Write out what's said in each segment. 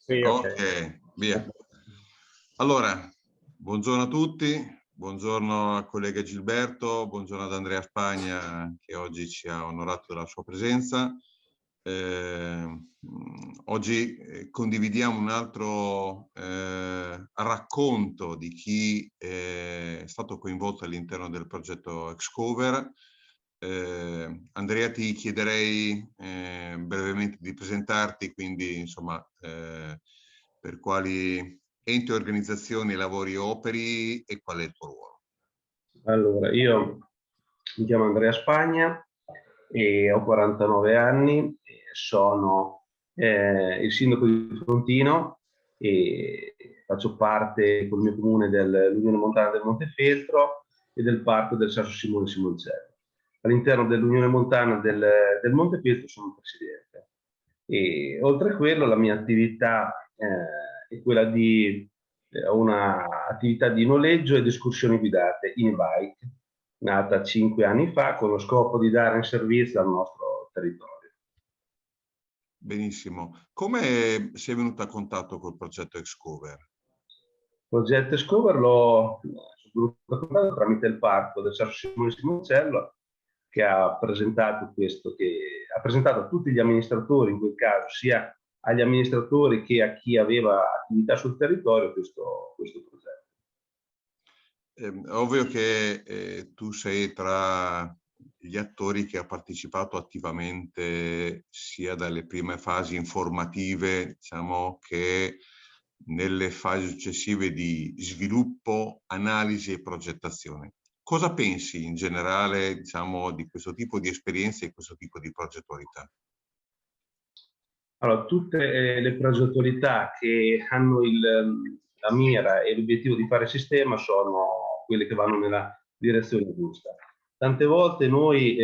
Sì, Ok, via. Allora, buongiorno a tutti, buongiorno al collega Gilberto, buongiorno ad Andrea Spagna che oggi ci ha onorato della sua presenza. Oggi condividiamo un altro racconto di chi è stato coinvolto all'interno del progetto Excover. Andrea, ti chiederei brevemente di presentarti, quindi insomma per quali enti, organizzazioni, lavori, operi e qual è il tuo ruolo? allora, io mi chiamo Andrea Spagna e ho 49 anni, e sono il sindaco di Frontino e faccio parte col mio comune dell'Unione Montana del Montefeltro e del Parco del Sasso Simone Simoncello. All'interno dell'Unione Montana del Montefeltro sono il presidente. E oltre a quello la mia attività è quella di una attività di noleggio ed escursioni guidate in bike, nata 5 anni fa con lo scopo di dare un servizio al nostro territorio. Benissimo. Come sei venuto a contatto col progetto Excover? Il progetto Scover l'ho sviluppato tramite il parco del Sasso Simone Simoncello, che ha presentato questo, che ha presentato a tutti gli amministratori, in quel caso sia agli amministratori che a chi aveva attività sul territorio, questo progetto. Ovvio che tu sei tra gli attori che ha partecipato attivamente sia dalle prime fasi informative, diciamo, che nelle fasi successive di sviluppo, analisi e progettazione. Cosa pensi in generale, diciamo, di questo tipo di esperienze e questo tipo di progettualità? Allora, tutte le progettualità che hanno la mira e l'obiettivo di fare sistema sono quelle che vanno nella direzione giusta. Tante volte noi,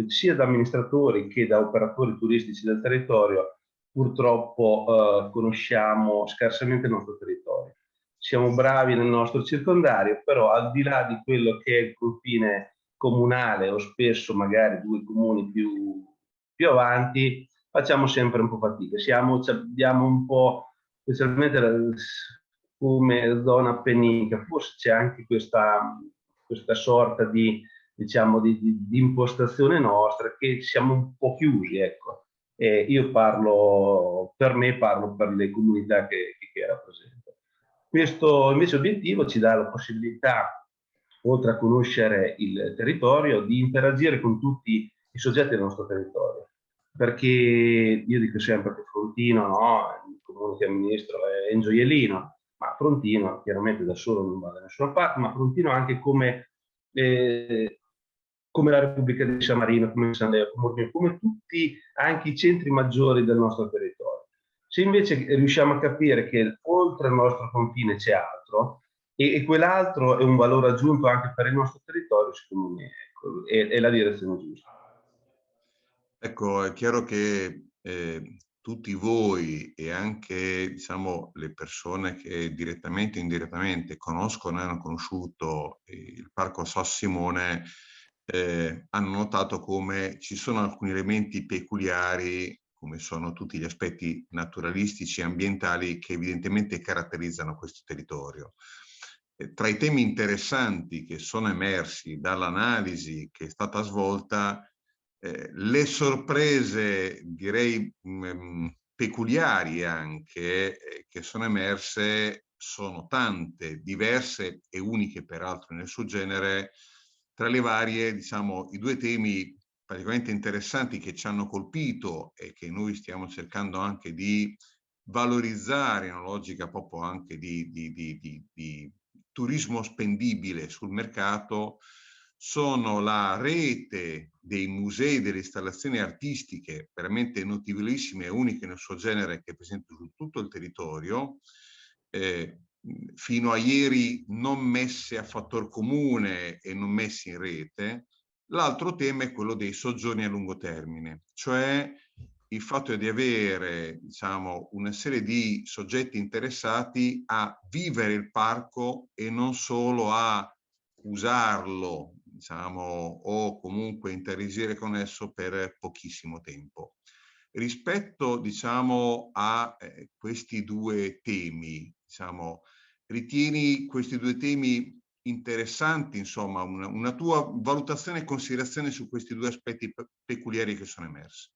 sia da amministratori che da operatori turistici del territorio, purtroppo conosciamo scarsamente il nostro territorio. Siamo bravi nel nostro circondario, però al di là di quello che è il confine comunale o spesso magari due comuni più avanti, facciamo sempre un po' fatica. Abbiamo un po', specialmente come zona appenninica, forse c'è anche questa sorta di, diciamo, di impostazione nostra che siamo un po' chiusi, ecco. Io parlo per me, parlo per le comunità che rappresento. Questo invece obiettivo ci dà la possibilità, oltre a conoscere il territorio, di interagire con tutti i soggetti del nostro territorio. Perché io dico sempre che Frontino, no, il comune che amministro è un gioiellino, ma Frontino chiaramente da solo non va da nessuna parte, ma Frontino anche come la Repubblica di San Marino, come San Leo, come tutti anche i centri maggiori del nostro territorio. Se invece riusciamo a capire che oltre il nostro confine c'è altro e quell'altro è un valore aggiunto anche per il nostro territorio, secondo me ecco, è la direzione giusta. Ecco, è chiaro che tutti voi e anche, diciamo, le persone che direttamente o indirettamente conoscono e hanno conosciuto il Parco Sasso Simone hanno notato come ci sono alcuni elementi peculiari, come sono tutti gli aspetti naturalistici e ambientali che evidentemente caratterizzano questo territorio. Tra i temi interessanti che sono emersi dall'analisi che è stata svolta, le sorprese, direi, peculiari anche, che sono emerse sono tante, diverse e uniche peraltro nel suo genere. Tra le varie, diciamo, i due temi praticamente interessanti che ci hanno colpito e che noi stiamo cercando anche di valorizzare in una logica proprio anche di turismo spendibile sul mercato, sono la rete dei musei, delle installazioni artistiche veramente notevolissime e uniche nel suo genere che è presente su tutto il territorio, fino a ieri non messe a fattor comune e non messe in rete. L'altro tema è quello dei soggiorni a lungo termine, cioè il fatto di avere, diciamo, una serie di soggetti interessati a vivere il parco e non solo a usarlo, diciamo, o comunque interagire con esso per pochissimo tempo. rispetto, diciamo, a questi due temi, diciamo, ritieni questi due temi interessanti, insomma, una tua valutazione e considerazione su questi due aspetti peculiari che sono emersi?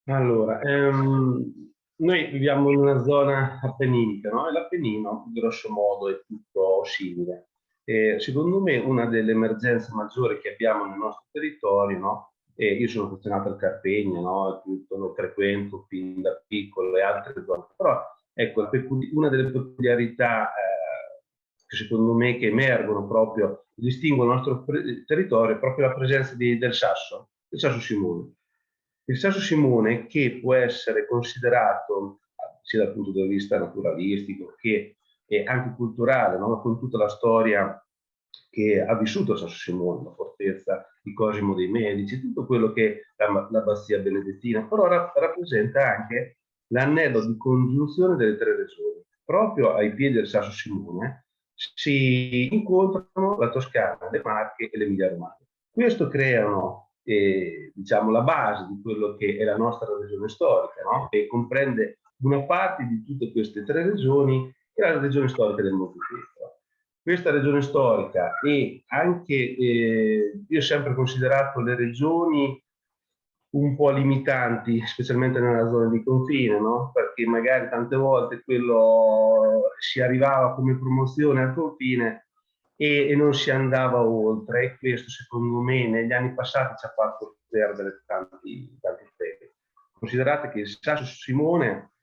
Allora, noi viviamo in una zona appenninica, no? E l'Appennino, grosso modo, è tutto simile. Secondo me una delle emergenze maggiori che abbiamo nel nostro territorio, no? Io sono affezionato al Carpegna, no? Tutto lo frequento fin da piccolo e altre zone, però ecco, una delle peculiarità che secondo me che emergono proprio, distinguono il nostro territorio, è proprio la presenza del Sasso Simone. Il Sasso Simone, che può essere considerato sia dal punto di vista naturalistico che anche culturale, no? Con tutta la storia che ha vissuto Sasso Simone, la fortezza di Cosimo dei Medici, tutto quello che è l'abbazia benedettina, però rappresenta anche l'anello di congiunzione delle tre regioni. Proprio ai piedi del Sasso Simone si incontrano la Toscana, le Marche e l'Emilia-Romagna. Questo creano diciamo, la base di quello che è la nostra regione storica, no? Che comprende una parte di tutte queste tre regioni, che è la regione storica del Montefeltro. Questa regione storica e anche, io ho sempre considerato le regioni un po' limitanti, specialmente nella zona di confine, no? Perché magari tante volte quello si arrivava come promozione al confine e non si andava oltre, e questo secondo me negli anni passati ci ha fatto perdere tanti freni. Considerate che il Sasso Simone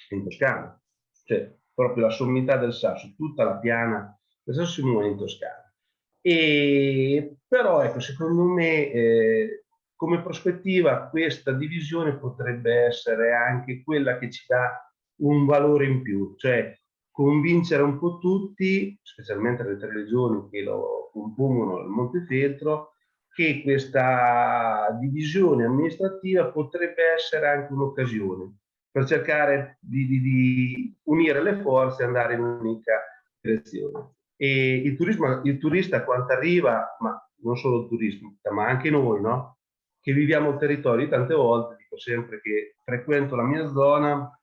è in Toscana, cioè proprio la sommità del Sasso, tutta la piana del Sasso Simone è in Toscana. Però ecco, secondo me come prospettiva questa divisione potrebbe essere anche quella che ci dà un valore in più, cioè convincere un po' tutti, specialmente le tre regioni che lo compongono il Montefeltro, che questa divisione amministrativa potrebbe essere anche un'occasione per cercare di unire le forze e andare in un'unica direzione. E il turista quando arriva, ma non solo il turista, ma anche noi, no? Che viviamo il territorio, tante volte dico sempre che frequento la mia zona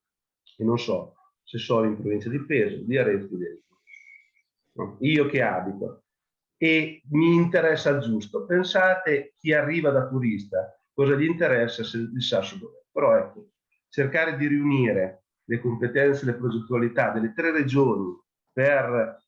e non so se sono in provincia di Pesaro, di Arezzo, di Arezzo. No? Io che abito e mi interessa il giusto. Pensate chi arriva da turista, cosa gli interessa se il Sasso dov'è. Però ecco, cercare di riunire le competenze e le progettualità delle tre regioni per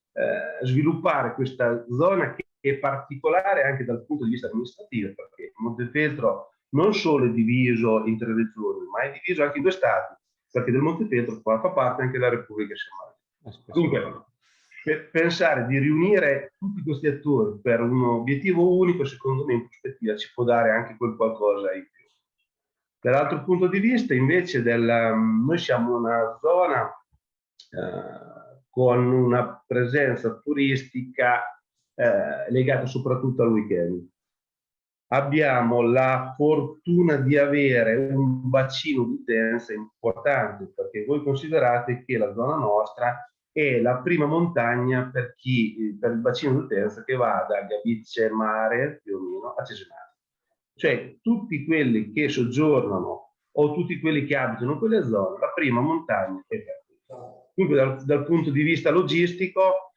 sviluppare questa zona che è particolare anche dal punto di vista amministrativo, perché Montefeltro non solo è diviso in tre regioni, ma è diviso anche in due stati, perché del Montefeltro fa parte anche la Repubblica Somala. Dunque, per pensare di riunire tutti questi attori per un obiettivo unico, secondo me in prospettiva ci può dare anche quel qualcosa in più. Dall'altro punto di vista, invece, noi siamo una zona con una presenza turistica legata soprattutto al weekend. Abbiamo la fortuna di avere un bacino di utenza importante, perché voi considerate che la zona nostra è la prima montagna per il bacino di utenza che va da Gavice Mare più o meno a Cesenatico. Cioè tutti quelli che soggiornano o tutti quelli che abitano in quelle zone, la prima montagna è quella. Dunque dal punto di vista logistico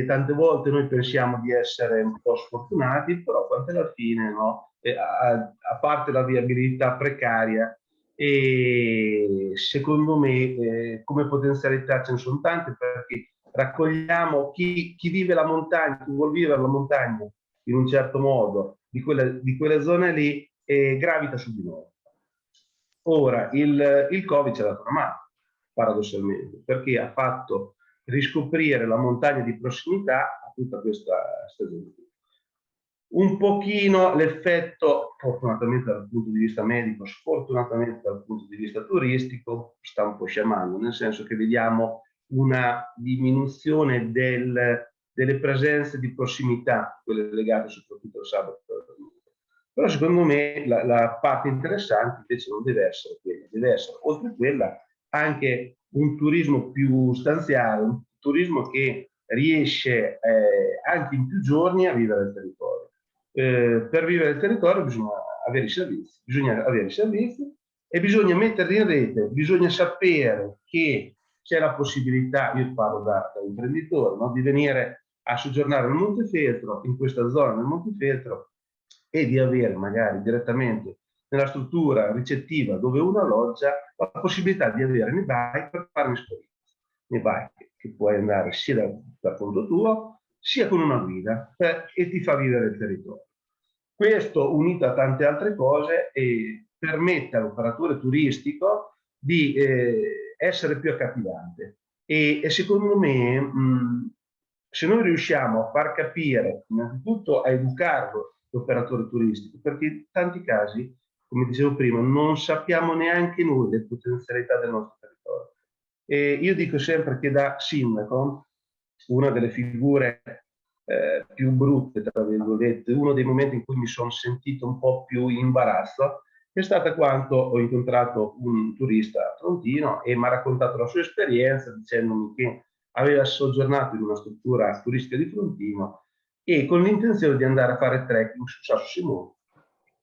tante volte noi pensiamo di essere un po' sfortunati, però quanto alla fine, no? A parte la viabilità precaria, e secondo me come potenzialità ce ne sono tante, perché raccogliamo chi vive la montagna, chi vuol vivere la montagna in un certo modo, di quelle zone lì, gravita su di noi. Ora, il Covid ci ha dato una mano, paradossalmente, perché ha fatto riscoprire la montagna di prossimità a tutta questa stagione. Un pochino l'effetto, fortunatamente dal punto di vista medico, sfortunatamente dal punto di vista turistico, sta un po' scemando, nel senso che vediamo una diminuzione delle presenze di prossimità, quelle legate soprattutto al sabato. Però secondo me la parte interessante invece non deve essere quella, deve essere oltre a quella anche un turismo più stanziale, un turismo che riesce anche in più giorni a vivere il territorio. Per vivere il territorio bisogna avere i servizi, bisogna avere i servizi e bisogna metterli in rete, bisogna sapere che c'è la possibilità, io parlo da imprenditore, no? Di venire a soggiornare nel Montefeltro, in questa zona del Montefeltro, e di avere magari direttamente nella struttura ricettiva dove uno alloggia la possibilità di avere nei bike per fare un'esperienza. Nei bike che puoi andare sia da conto tuo, sia con una guida e ti fa vivere il territorio. Questo, unito a tante altre cose, permette all'operatore turistico di essere più accattivante. E secondo me, se noi riusciamo a far capire, innanzitutto a educarlo, l'operatore turistico, perché in tanti casi, come dicevo prima, non sappiamo neanche noi le potenzialità del nostro territorio. E io dico sempre che da sindaco, una delle figure più brutte, tra virgolette, uno dei momenti in cui mi sono sentito un po' più in imbarazzo, è stata quando ho incontrato un turista a Frontino e mi ha raccontato la sua esperienza dicendomi che aveva soggiornato in una struttura turistica di Frontino e con l'intenzione di andare a fare trekking su Sasso Simone.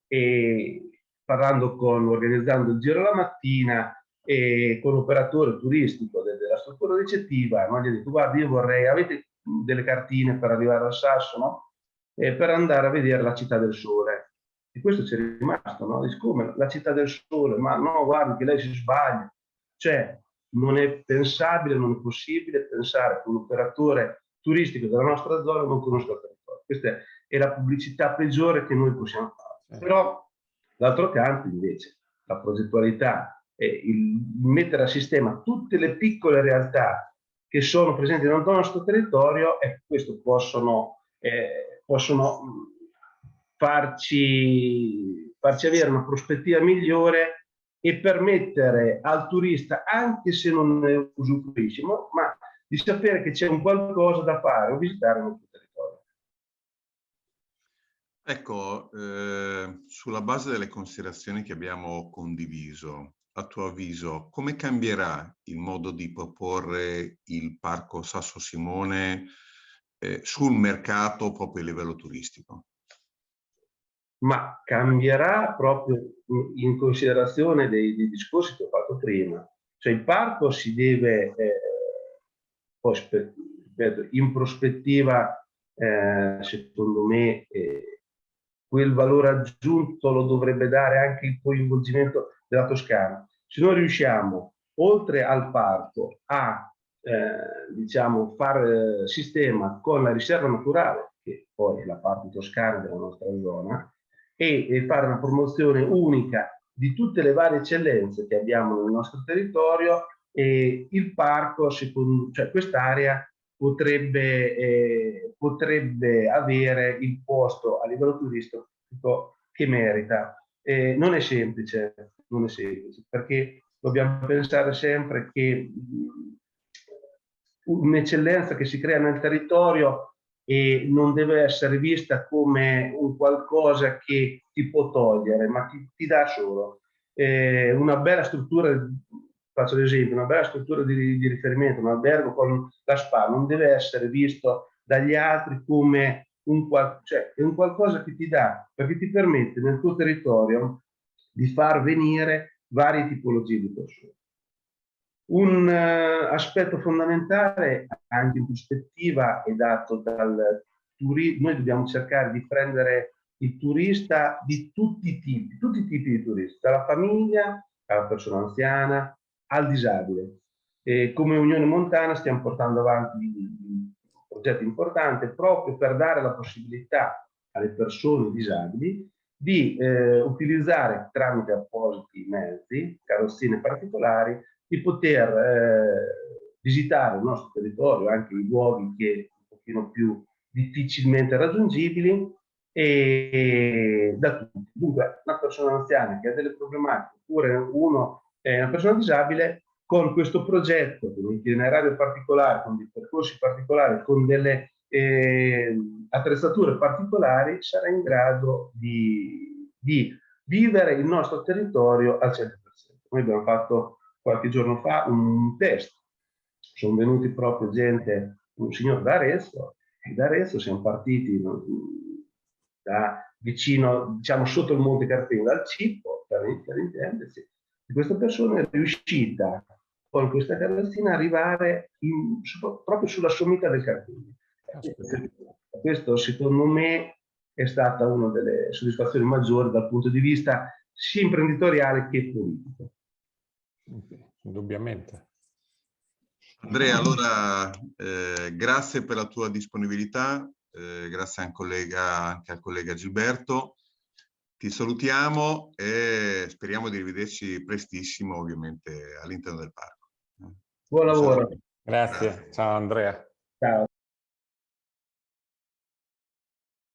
E organizzando il giro la mattina e con l'operatore turistico della struttura ricettiva, no? Gli ho detto: guarda, io vorrei, avete delle cartine per arrivare al Sasso, no? Per andare a vedere la Città del Sole. E questo ci è rimasto, no? Dice: come la Città del Sole? Ma no, guardi che lei si sbaglia. Cioè, non è pensabile, non è possibile pensare che un operatore turistico della nostra zona non conosca il territorio. Questa è la pubblicità peggiore che noi possiamo fare. Però, d'altro canto, invece, la progettualità e il mettere a sistema tutte le piccole realtà che sono presenti nel nostro territorio, e questo possono farci avere una prospettiva migliore e permettere al turista, anche se non ne usufruisce, ma di sapere che c'è un qualcosa da fare o visitare nel nostro territorio. Ecco, sulla base delle considerazioni che abbiamo condiviso, a tuo avviso, come cambierà il modo di proporre il Parco Sasso Simone sul mercato proprio a livello turistico? Ma cambierà proprio in considerazione dei discorsi che ho fatto prima. Cioè il parco si deve, poi in prospettiva, secondo me, quel valore aggiunto lo dovrebbe dare anche il coinvolgimento della Toscana. Se noi riusciamo, oltre al parco, a diciamo, fare sistema con la riserva naturale, che poi è la parte toscana della nostra zona, e fare una promozione unica di tutte le varie eccellenze che abbiamo nel nostro territorio, e il parco, cioè quest'area potrebbe avere il posto a livello turistico che merita. Non è semplice, perché dobbiamo pensare sempre che un'eccellenza che si crea nel territorio e non deve essere vista come un qualcosa che ti può togliere, ma ti dà solo. Una bella struttura, faccio l'esempio, una bella struttura di riferimento, un albergo con la spa non deve essere visto dagli altri come cioè è un qualcosa che ti dà, perché ti permette nel tuo territorio di far venire varie tipologie di persone. Un aspetto fondamentale, anche in prospettiva, è dato dal turismo. Noi dobbiamo cercare di prendere il turista di tutti i tipi di turista, dalla famiglia alla persona anziana al disabile. Come Unione Montana stiamo portando avanti un progetto importante proprio per dare la possibilità alle persone disabili di utilizzare tramite appositi mezzi, carrozzine particolari, di poter visitare il nostro territorio, anche i luoghi che un pochino più difficilmente raggiungibili, e da tutti. Dunque, una persona anziana che ha delle problematiche, oppure una persona disabile, con questo progetto, con un itinerario particolare, con dei percorsi particolari, con delle attrezzature particolari, sarà in grado di vivere il nostro territorio al 100%. Noi abbiamo fatto qualche giorno fa un test, sono venuti proprio un signor da Arezzo, e da Arezzo siamo partiti da vicino, diciamo sotto il Monte Carpena, al Cippo, per intendersi, e questa persona è riuscita con questa carrozzina ad arrivare proprio sulla sommità del Carpegno. Questo secondo me è stata una delle soddisfazioni maggiori dal punto di vista sia imprenditoriale che politico. Indubbiamente. Andrea, allora grazie per la tua disponibilità, grazie anche al collega Gilberto. Ti salutiamo e speriamo di rivederci prestissimo, ovviamente, all'interno del parco. Buon lavoro. Grazie. Ciao Andrea. Ciao.